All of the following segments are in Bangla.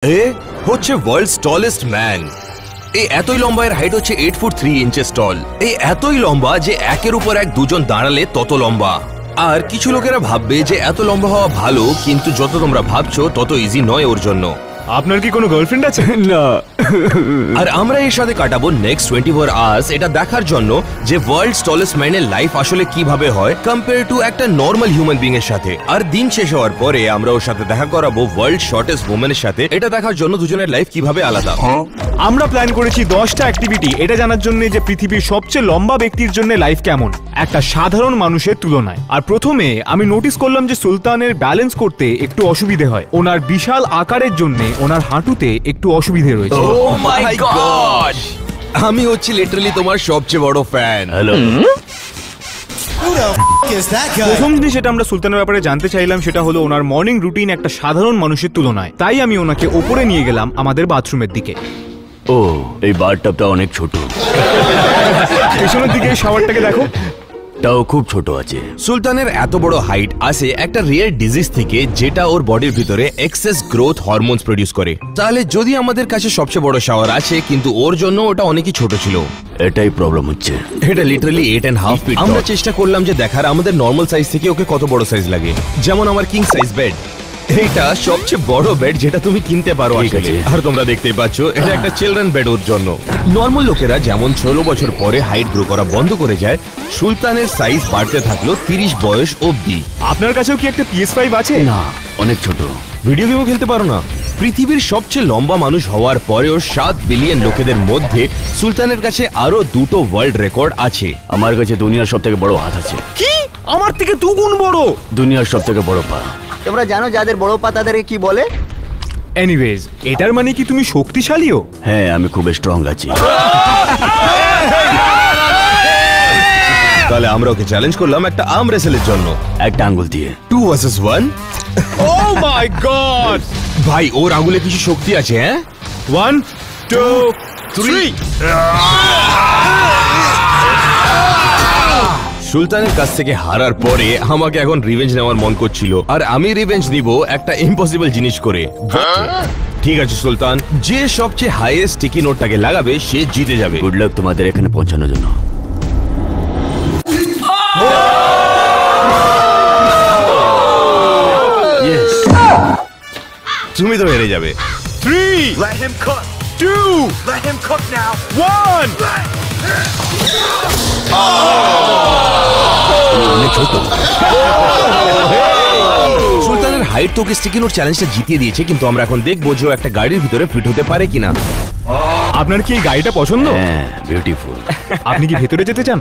এ হচ্ছে ওয়ার্ল্ডস টলেস্ট ম্যান। এই এতই লম্বা, এর হাইট হচ্ছে 8 ফুট 3 ইঞ্চেস টল। এই এতই লম্বা যে একের উপর এক দুজন দাঁড়ালে তত লম্বা। আর কিছু লোকেরা ভাববে যে এত লম্বা হওয়া ভালো, কিন্তু যত তোমরা ভাবছো তত ইজি নয় ওর জন্য। আপনার কি কোনো গার্লফ্রেন্ড আছে? না। আর আমরা এর সাথে কাটাবো নেক্সট 24 আওয়ার্স এটা দেখার জন্য যে ওয়ার্ল্ডস টলেস্ট ম্যানের লাইফ আসলে কিভাবে হয় কম্পেয়ার টু একটা নর্মাল হিউম্যান বিং এর সাথে। আর দিন শেষ হওয়ার পরে আমরা ওর সাথে দেখা করাবো ওয়ার্ল্ড শর্টেস্ট ওম্যানের সাথে, এটা দেখার জন্য দুজনের লাইফ কিভাবে আলাদা। আমরা প্ল্যান করেছি 10টা অ্যাক্টিভিটি এটা জানার জন্য যে পৃথিবীর সবচেয়ে লম্বা ব্যক্তির জন্য লাইফ কেমন একটা সাধারণ মানুষের তুলনায়। আর প্রথমে আমি নোটিস করলাম যে সুলতানের ব্যালেন্স করতে একটু অসুবিধে হয়। ওনার বিশাল আকারের জন্য ওনার হাঁটুতে একটু অসুবিধে রয়েছে। Oh my God! আমি হচ্ছি লিটারালি তোমার সবচেয়ে বড় ফ্যান। হ্যালো। প্রথম জিনিস যেটা আমরা সুলতানের ব্যাপারে জানতে চাইলাম সেটা হলো ওনার মর্নিং রুটিন একটা সাধারণ মানুষের তুলনায়। তাই আমি ওনাকে ওপরে নিয়ে গেলাম আমাদের বাথরুমের দিকে। ও, এই বাথটাবটা অনেক ছোট। পেছনের দিকে শাওয়ারটাকে দেখো, তাও খুব ছোট আছে। সুলতানের এত বড় হাইট আসে একটা রিয়েল ডিজিজ থেকে, যেটা ওর বডির ভিতরে এক্সেস গ্রোথ হরমোনস প্রডিউস করে। তাহলে যদি আমাদের কাছে সবচেয়ে বড় শাওয়ার আছে, কিন্তু ওর জন্য ওটা অনেকই ছোট ছিল, এটাই প্রবলেম হচ্ছে। এটা লিটারালি 8.5 ফিট। আমরা চেষ্টা করলাম যে দেখার আমাদের নর্মাল সাইজ থেকে ওকে কত বড় সাইজ লাগে। যেমন আমার কিং সাইজ বেড, এটা সবচেয়ে বড় বেড যেটা তুমি কিনতে পারো আসলে। আর তোমরা দেখতেই পাচ্ছ এটা একটা চিলড্রেন বেড ওর জন্য। নর্মাল লোকেরা যেমন 16 বছর পরে হাইট গ্রো করা বন্ধ করে যায়, সুলতানের সাইজ বাড়তে থাকলো 30 বয়স অবধি। আপনার কাছেও কি একটা PS5 আছে? না, অনেক ছোট। ভিডিও গেমও খেলতে পারো না? পৃথিবীর সবচেয়ে লম্বা মানুষ হওয়ার পরেও 7 বিলিয়ন লোকেদের মধ্যে সুলতানের কাছে আরো 2টো ওয়ার্ল্ড রেকর্ড আছে। আমার কাছে দুনিয়ার সব থেকে বড় হাত আছে। কি? আমার থেকে 2 গুণ বড়? দুনিয়ার সব থেকে বড় পা। তোমরা জানো যাদের বড় পা তাদেরকে কি বলে? এনিওয়েজ, এটার মানে কি তুমি শক্তিশালীও? হ্যাঁ, আমি খুব স্ট্রং আছি। তাহলে আমরা ওকে চ্যালেঞ্জ করলাম একটা আর্ম রেসেলের জন্য, একটা আঙ্গুল দিয়ে 2 vs 1। ও মাই গড! ভাই, ওর আঙুলে কিছু শক্তি আছে। হ্যাঁ, 1 2 3। সুলতানের কাছ থেকে হারার পরে আমাকে এখন রিভেঞ্জ নেওয়ার মন করছিল, আর আমি রিভেঞ্জ নিব একটা ইম্পসিবল জিনিস করে। ঠিক আছে সুলতান, যে সবচেয়ে হাইয়েস্ট স্টিকি নোটটাকে লাগাবে সে জিতে যাবে। গুড লাক তোমাদের এখানে পৌঁছানোর জন্য। তুমি তো হেরে যাবে। 3 Let him cook. 2 Let him cook now. 1। সুলতানের হাইট তোকে স্টিকি নোট চ্যালেঞ্জটা জিতিয়ে দিয়েছে, কিন্তু আমরা এখন দেখবো যে ও একটা গাড়ির ভিতরে ফিট হতে পারে কিনা। আপনার কি এই গাড়িটা পছন্দ? হ্যাঁ, বিউটিফুল। আপনি কি ভেতরে যেতে চান?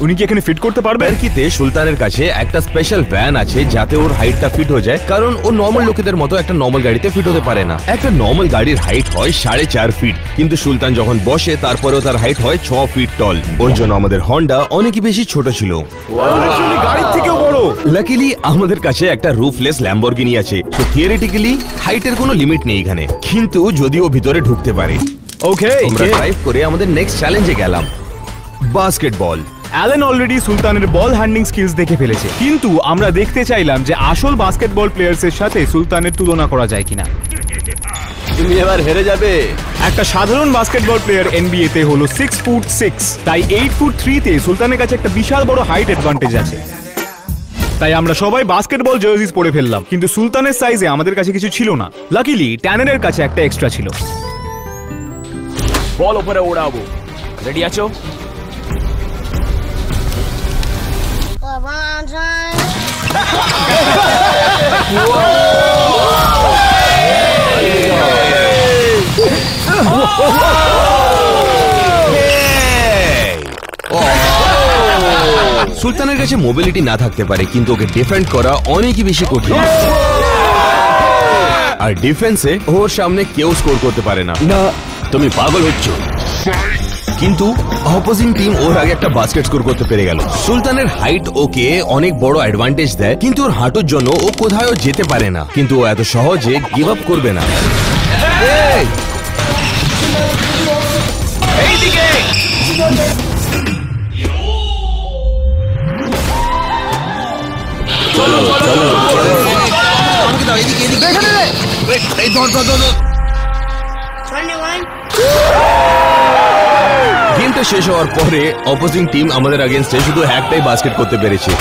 উনি কি এখানে ফিট করতে পারবে? টার্কিতে সুলতানের কাছে একটা স্পেশাল ভ্যান আছে যাতে ওর হাইটটা ফিট হয়ে যায়, কারণ ও নর্মাল লোকেদের মতো একটা নর্মাল গাড়িতে ফিট হতে পারে না। একটা নর্মাল গাড়ির হাইট হয় 4.5 ফিট, কিন্তু সুলতান যখন বসে তারপরেও তার হাইট হয় 6 ফিট টল। ওর জন্য আমাদের হন্ডা অনেকই বেশি ছোট ছিল, গাড়ির থেকেও বড়। লাকিলি আমাদের কাছে একটা রুফলেস ল্যাম্বরগিনি আছে, তো থিওরিটিক্যালি হাইটের কোনো লিমিট নেই এখানে, কিন্তু যদিও ভিতরে ঢুকতে পারে। ওকে, আমরা ড্রাইভ করে আমাদের নেক্সট চ্যালেঞ্জে গেলাম, বাস্কেটবল। অ্যালেন অলরেডি সুলতানের বল হ্যান্ডলিং স্কিলস দেখে ফেলেছে, কিন্তু আমরা দেখতে চাইলাম যে আসল বাস্কেটবল প্লেয়ার্সের সাথে সুলতানের তুলনা করা যায় কিনা। তুমি এবার হেরে যাবে। একটা সাধারণ বাস্কেটবল প্লেয়ার NBA তে হলো 6 ফুট 6, তাই 8 ফুট 3 তে সুলতানের কাছে একটা বিশাল বড় হাইট অ্যাডভান্টেজ আছে। তাই আমরা সবাই বাস্কেটবল জার্সিস পরে ফেললাম, কিন্তু সুলতানের সাইজে আমাদের কাছে কিছু ছিল না। লাকিলি ট্যানারের কাছে একটা এক্সট্রা ছিল। বল উপরে উড়াবো। রেডি আছো? সুলতানের কাছে মোবিলিটি না থাকতে পারে, কিন্তু ওকে ডিফেন্ড করা অনেকই বেশি কঠিন। আর ডিফেন্সে ওর সামনে কেউ স্কোর করতে পারে না। না, তুমি পাগল হচ্ছ। কিন্তু অপোজিং টিম ওর আগে একটা বাস্কেট স্কোর করতে পেরে গেল। সুলতানের হাইট ওকে অনেক বড় অ্যাডভান্টেজ দেয়, কিন্তু ওর হাঁটুর জন্য ও কোথাও যেতে পারে না, কিন্তু ও এত সহজে গিভ আপ করবে না। এইদিকে চলো চলো চলো। আমাকে দাও, এদিকে এদিকে। এই ধর। গেমটা শেষ হওয়ার পরে অপোজিং টিম আমাদের আগেনস্টে শুধু একটাই বাস্কেট করতে পেরেছে,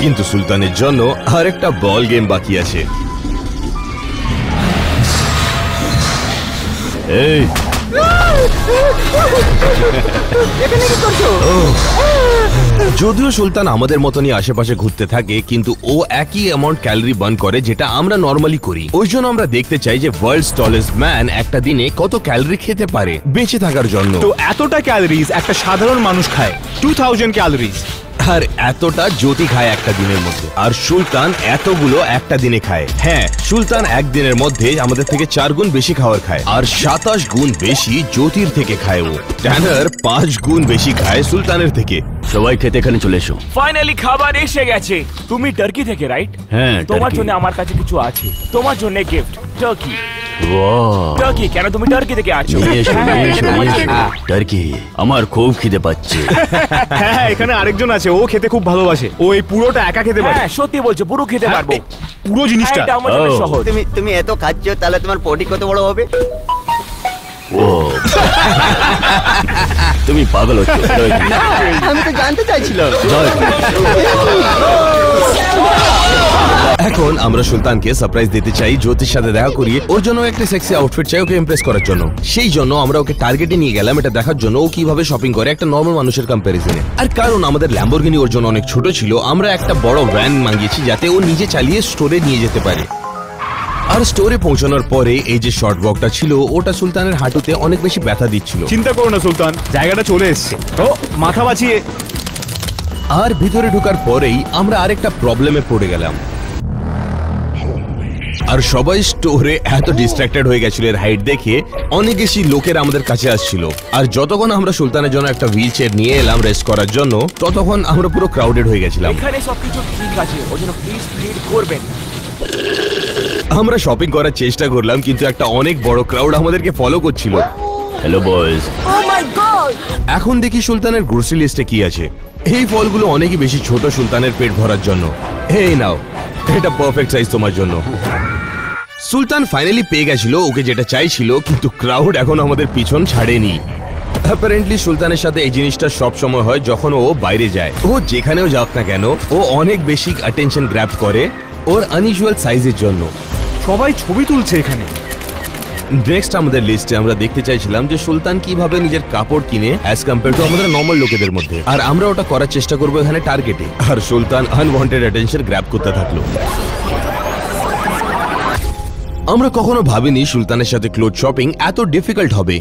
কিন্তু সুলতানের জন্য আরেকটা বল গেম বাকি আছে। এই এখানে কি করছো? যদিও সুলতান আমাদের মতনই আশেপাশে ঘুরতে থাকে, কিন্তু ও একই অ্যামাউন্ট ক্যালোরি বার্ন করে যেটা আমরা নর্মালি করি। ওই জন্য আমরা দেখতে চাই যে ওয়ার্ল্ডস টলেস্ট ম্যান একটা দিনে কত ক্যালোরি খেতে পারে বেঁচে থাকার জন্য। তো এতটা ক্যালোরিজ একটা সাধারণ মানুষ খায়, 2000 ক্যালোরিজ। আর এতটা জ্যোতি খায় একটা দিনের মধ্যে, আর সুলতান এতগুলো একটা দিনে খায়। হ্যাঁ, সুলতান একদিনের মধ্যে আমাদের থেকে 4 গুণ বেশি খাবার খায়, আর 27 গুণ বেশি জ্যোতির থেকে খায় ও। ট্যানার 5 গুণ বেশি খায় সুলতানের থেকে। সবাই খেতে এখানে চলে এসো। ফাইনালি খাবার এসে গেছে। তুমি টার্কি থেকে, রাইট? হ্যাঁ, তোমার টার্কি। জন্য আমার কাছে কিছু আছে। তোমার জন্য গিফট, টার্কি। ওয়াও, টার্কি কেন তুমি টার্কি থেকে আছো? নিয়ে এসো, হ্যাঁ, নিয়ে এসো, এটা তোমার নিয়ে এসো। জন্য। টার্কি, আমার খুব খিদে পাচ্ছে। হ্যাঁ, এখানে আরেকজন আছে, ও খেতে খুব ভালোবাসে। ও এই পুরোটা একা খেতে পারে, হ্যাঁ, সত্যি বলছো, পুরো খেতে পারবো। পুরো জিনিসটা। হ্যাঁ, এটা আমার জন্য ও। সহজ। তুমি এত খাচ্ছ, তাহলে তোমার পটি কত বড় হবে? ও তুমি পাগল হচ্ছ। আমি তো জানতে চাইছিলাম। এখন আমরা সুলতানকে সারপ্রাইজ দিতে চাই, জ্যোতির সাথে দেখা করিয়ে। ওর জন্য একটা সেক্সি আউটফিট চাই ওকে ইমপ্রেস করার জন্য। সেই জন্য আমরা ওকে টার্গেটে নিয়ে গেলাম এটা দেখার জন্য ও কিভাবে শপিং করে একটা নর্মাল মানুষের কম্প্যারিজনে। আর কারণ আমাদের ল্যাম্বরগিনি ওর জন্য অনেক ছোট ছিল, আমরা একটা বড় ভ্যান মাঙ্গিয়েছি যাতে ও নিজে চালিয়ে স্টোরে নিয়ে যেতে পারে। আর স্টোরে পৌঁছানোর পরে এই যে শর্ট ওয়াকটা ছিল, ওটা সুলতানের হাঁটুতে অনেক বেশি ব্যথা দিচ্ছিল। চিন্তা করো না সুলতান, জায়গাটা চলে এসছে। ও মাথা বাঁচিয়ে। আর ভিতরে ঢোকার পরেই আমরা আরেকটা প্রবলেমে পড়ে গেলাম। আর সবাই স্টোরে এত ডিস্ট্রাক্টেড হয়ে গেছিল এর হাইট দেখে, অনেক বেশি লোকের আমাদের কাছে আসছিল। আর যতক্ষণ আমরা সুলতানের জন্য একটা হুইল চেয়ার নিয়ে এলাম রেস্ট করার জন্য, ততক্ষণ আমরা পুরো ক্রাউডেড হয়ে গেছিলাম। এখানে সবকিছু ঠিক আছে, ওই জন্য প্লিজ ভিড় করবেন। আমরা শপিং করার চেষ্টা করলাম, কিন্তু একটা অনেক বড় ক্রাউড আমাদেরকে ফলো করছিল। Hello boys. এখন দেখি সুলতানের গ্রোসারি লিস্টে কি আছে। এই ফলগুলো অনেকই বেশি ছোট সুলতানের পেট ভরার জন্য। এই নাও, এটা পারফেক্ট সাইজ তোমার জন্য। সুলতান ফাইনালি পেয়ে গেছিল ওকে যেটা চাইছিল, কিন্তু ক্রাউড এখন আমাদের পিছন ছাড়েনি। অ্যাপারেন্টলি সুলতানের সাথে এই জিনিসটা সব সময় হয় যখন ও বাইরে যায়। ও যেখানেও যাক না কেন, ও অনেক বেশি অ্যাটেনশন গ্র্যাব করে ওর আনইউজুয়াল সাইজের জন্য। সবাই ছবি তুলছে এখানে। নেক্সট আমাদের লিস্টে আমরা দেখতে চাইছিলাম যে সুলতান কিভাবে নিজের কাপড় কিনে অ্যাজ কম্পেয়ার টু আমাদের নর্মাল লোকেদের মধ্যে। আর আমরা ওটা করার চেষ্টা করবো এখানে টার্গেটে। আর সুলতান আনওয়ান্টেড অ্যাটেনশন গ্র্যাব করতে থাকলো। আমরা কখনো ভাবিনি সুলতানের সাথে ক্লোথ শপিং এত ডিফিকাল্ট হবে।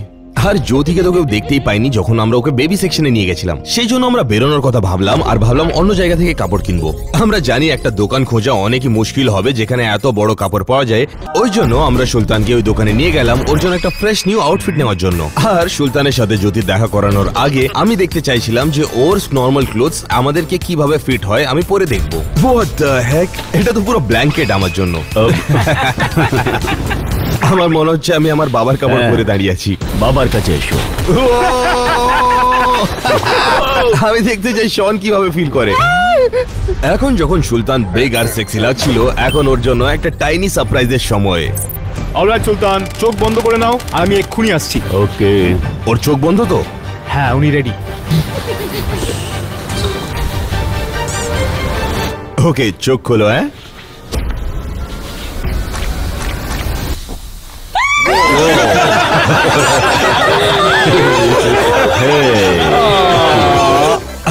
আর জ্যোতিকে তো কেউ দেখতেই পাইনি যখন আমরা ওকে বেবি সেকশনে নিয়ে গেছিলাম। সেই জন্য আমরা বেরোনোর কথা ভাবলাম, আর ভাবলাম অন্য জায়গা থেকে কাপড় কিনবো। আমরা জানি একটা দোকান খোঁজা অনেকই মুশকিল হবে যেখানে এত বড় কাপড় পাওয়া যায়। ওই জন্য আমরা সুলতানকে ওই দোকানে নিয়ে গেলাম ওর জন্য একটা ফ্রেশ নিউ আউটফিট নেওয়ার জন্য। আর সুলতানের সাথে জ্যোতির দেখা করানোর আগে আমি দেখতে চাইছিলাম যে ওর নর্মাল ক্লোথস আমাদেরকে কিভাবে ফিট হয়, আমি পরে দেখবো। What the heck? এটা তো পুরো ব্ল্যাঙ্কেট আমার জন্য। আমার মনে হচ্ছে আমি আমার বাবার কাপড় পরে দাঁড়িয়ে আছি। বাবার কাছে এসো। আমি দেখতে চাই শন কিভাবে ফিল করে। এখন যখন সুলতান বেগ আর সেক্সি লাগছিল, এখন ওর জন্য একটা টাইনি সারপ্রাইজের সময়। অলরাইট সুলতান, চোখ বন্ধ করে নাও, আমি এক্ষুনি আসছি। ওকে। ওর চোখ বন্ধ তো? হ্যাঁ, উনি রেডি। ওকে, চোখ খোলো। হ্যাঁ,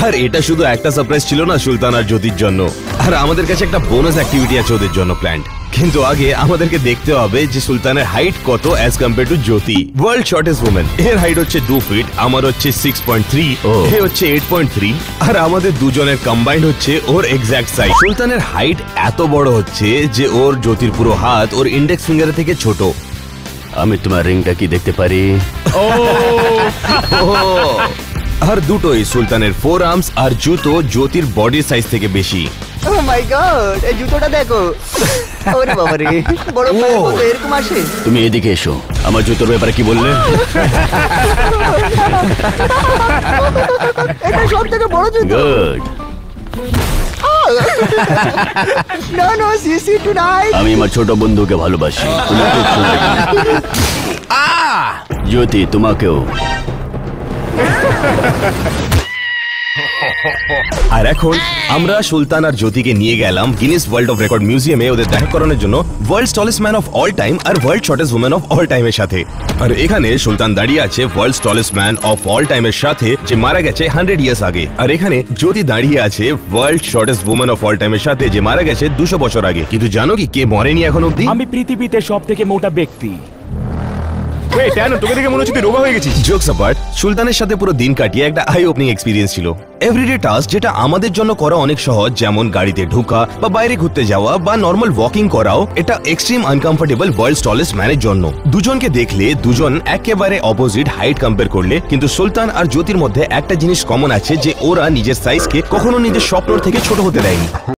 আর এটা শুধু একটা সারপ্রাইজ ছিল না সুলতান আর জ্যোতির জন্য, আর আমাদের কাছে একটা বোনাস অ্যাক্টিভিটি আছে ওদের জন্য প্ল্যান্ড। কিন্তু আগে আমাদেরকে দেখতে হবে যে সুলতানের হাইট কত as compare to Jyoti, world shortest women. এর হাইট হচ্ছে 2 ফিট, আমার হচ্ছে 6.3, এ হচ্ছে 8.3, আর আমাদের দুজনের কম্বাইন্ড হচ্ছে ওর এক্সাক্ট সাইজ। সুলতানের হাইট এত বড় হচ্ছে যে ওর জ্যোতির পুরো হাত ওর ইন্ডেক্স ফিঙ্গারের থেকে ছোট। আমি তোমার রিংটা কি দেখতে পারি? আর দুটোই সুলতানের 4 আর্মস আর জুতো জ্যোতির বডির সাইজ থেকে বেশি। ও মাই গড, এই জুতোটা দেখো। ওরে বাবা রে, বড় পায়ে কত এরকম আসে। তুমি এদিকে এসো। আমার জুতোর ব্যাপারে কি বললে? এটা সব থেকে বড় জুতো। Good. No, no, see tonight. আমি আমার ছোট বন্ধুকে ভালোবাসি তোমাকে জ্যোতি তোমাকেও। আর এখন আমরা সুলতান আর জ্যোতিকে নিয়ে গেলাম গিনেস ওয়ার্ল্ড অফ রেকর্ড মিউজিয়ামে ওদের দেখা করানোর জন্য world's tallest man of all time আর world shortest women of all টাইমের সাথে। আর এখানে সুলতান দাঁড়িয়ে আছে world's tallest man of all টাইমের সাথে যে মারা গেছে 100 ইয়ার্স আগে। আর এখানে জ্যোতি দাঁড়িয়ে আছে world shortest women of all টাইমের সাথে যে মারা গেছে 200 বছর আগে। কিন্তু জানো কি কে মরেনি এখন অব্দি? আমি পৃথিবীতে সব থেকে মোটা ব্যক্তি। Wait, কেন তোকে দেখে মনে হচ্ছে তুই রোগা হয়ে গেছিস? জোকস অ্যাপার্ট, সুলতানের সাথে পুরো দিন কাটিয়ে একটা আই ওপেনিং এক্সপিরিয়েন্স ছিল। এভরিডে টাস্ক যেটা আমাদের জন্য করা অনেক সহজ, যেমন গাড়িতে ঢোকা বা বাইরে ঘুরতে যাওয়া বা নর্মাল ওয়াকিং করাও, এটা এক্সট্রিম আনকমফোর্টেবল ওয়ার্ল্ডস টলেস্ট ম্যানের জন্য। দুজনকে দেখলে দুজন একেবারে অপোজিট হাইট কম্পেয়ার করলে, কিন্তু সুলতান আর জ্যোতির মধ্যে একটা জিনিস কমন আছে যে ওরা নিজের সাইজকে কখনো নিজের স্বপ্ন থেকে ছোট হতে দেয়নি।